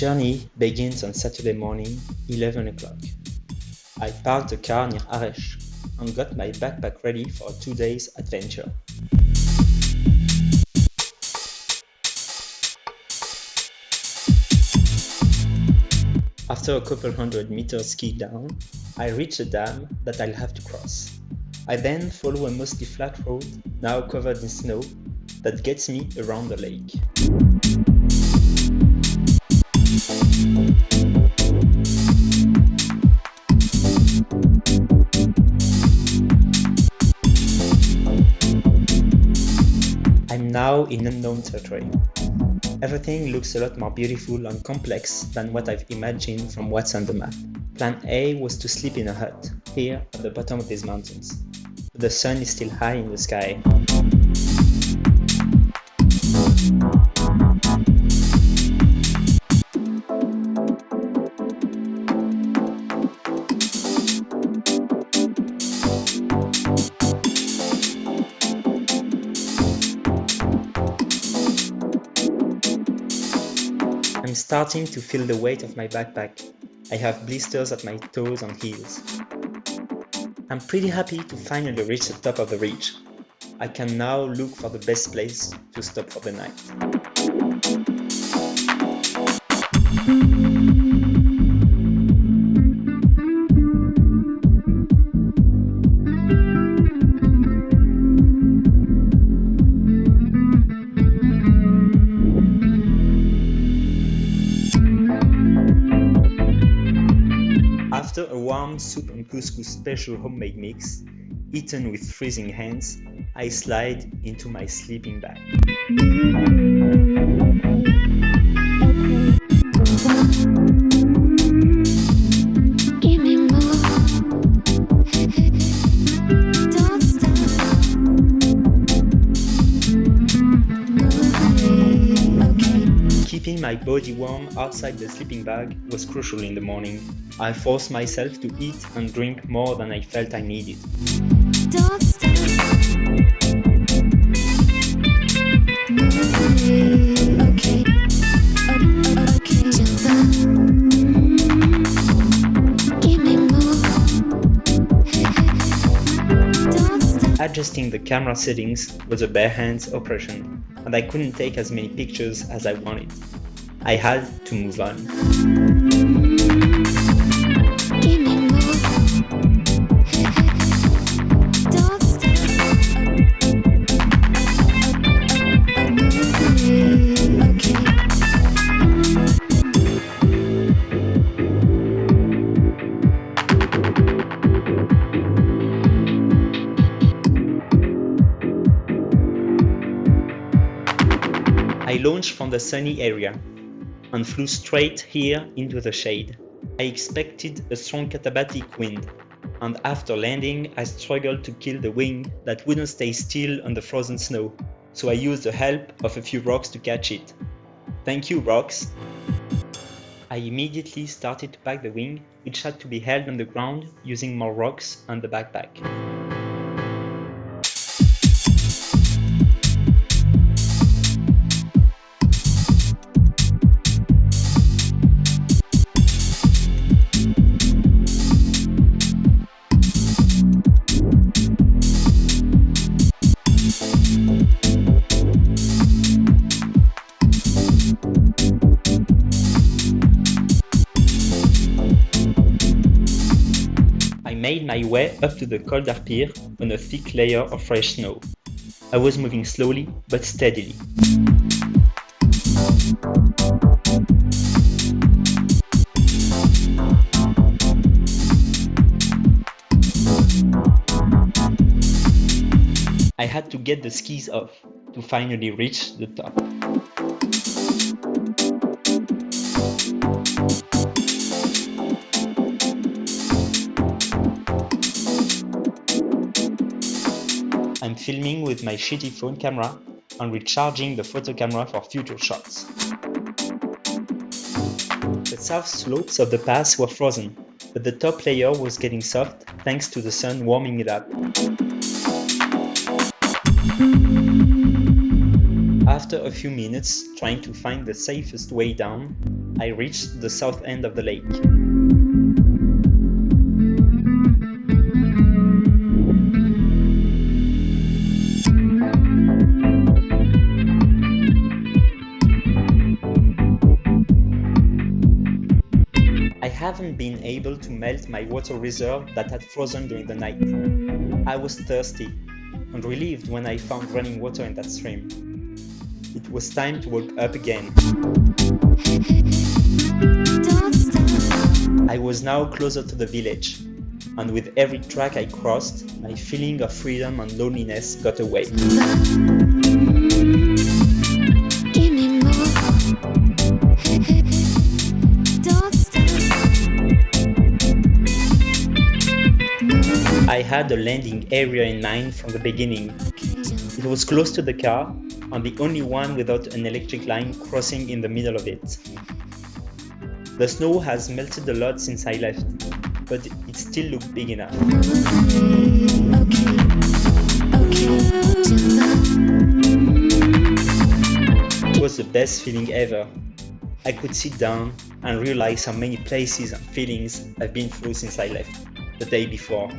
journey begins on Saturday morning, 11 o'clock. I parked the car near Arèche and got my backpack ready for a 2 days adventure. After a couple hundred meters ski down, I reach a dam that I'll have to cross. I then follow a mostly flat road, now covered in snow, that gets me around the lake. I'm now in unknown territory. Everything looks a lot more beautiful and complex than what I've imagined from what's on the map. Plan A was to sleep in a hut, here at the bottom of these mountains. But the sun is still high in the sky. I'm starting to feel the weight of my backpack. I have blisters at my toes and heels. I'm pretty happy to finally reach the top of the ridge. I can now look for the best place to stop for the night. After a warm soup and couscous special homemade mix, eaten with freezing hands, I slide into my sleeping bag. Keeping my body warm outside the sleeping bag was crucial in the morning. I forced myself to eat and drink more than I felt I needed. Don't stop. Okay. Give me more. Don't stop. Adjusting the camera settings was a bare hands operation, and I couldn't take as many pictures as I wanted. I had to move on. Give me more. Don't stop. Okay. I launched from the sunny area and flew straight here into the shade. I expected a strong katabatic wind, and after landing I struggled to kill the wing that wouldn't stay still on the frozen snow, so I used the help of a few rocks to catch it. Thank you, rocks! I immediately started to pack the wing, which had to be held on the ground using more rocks and the backpack. I made my way up to the colder pier on a thick layer of fresh snow. I was moving slowly but steadily. I had to get the skis off to finally reach the top. I'm filming with my shitty phone camera and recharging the photo camera for future shots. The south slopes of the pass were frozen, but the top layer was getting soft thanks to the sun warming it up. After a few minutes trying to find the safest way down, I reached the south end of the lake. I haven't been able to melt my water reserve that had frozen during the night. I was thirsty and relieved when I found running water in that stream. It was time to walk up again. Don't stop. I was now closer to the village, and with every track I crossed, my feeling of freedom and loneliness got away. Give me more. Don't stop. I had a landing area in mind from the beginning. It was close to the car, and the only one without an electric line crossing in the middle of it. The snow has melted a lot since I left, but it still looked big enough. It was the best feeling ever. I could sit down and realize how many places and feelings I've been through since I left, the day before.